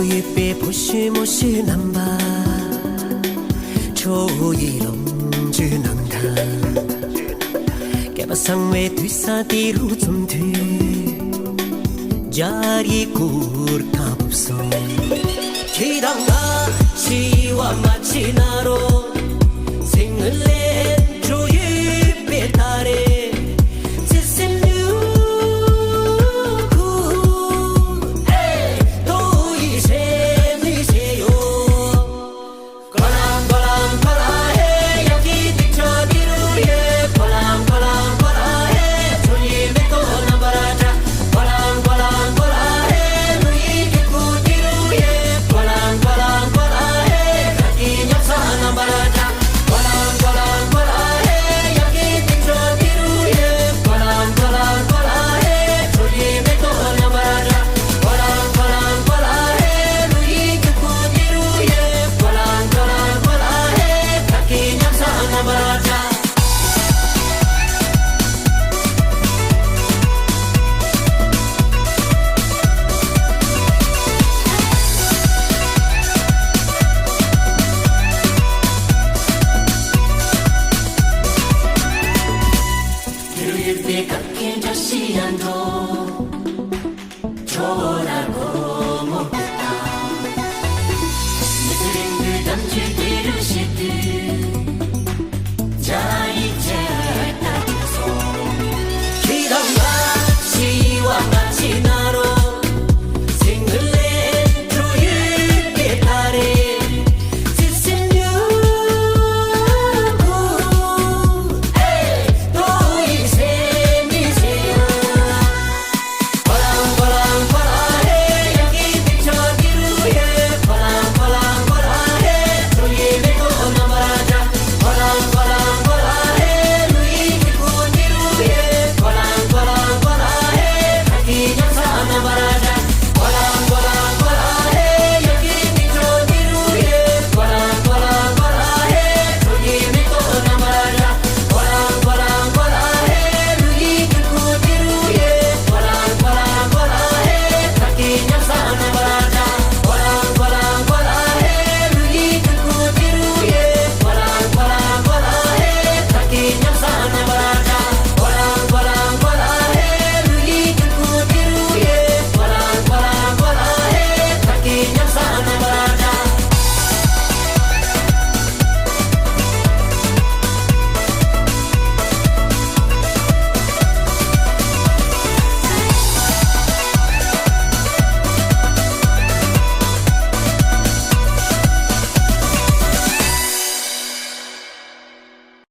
예삐 보시모시 남바 조이롱즈 남가 깨바상외 뒤사디로 좀돼 자리 굴카법소 기랑가 시와 마치 나로 생을래 조예삐 달에 깎인 자시안도 좋으라고 못했다 미스링들 담질 들으시듯 자 이제 따라서 기랑가 시와 마치 나로 생을래 조예삐 달에 Para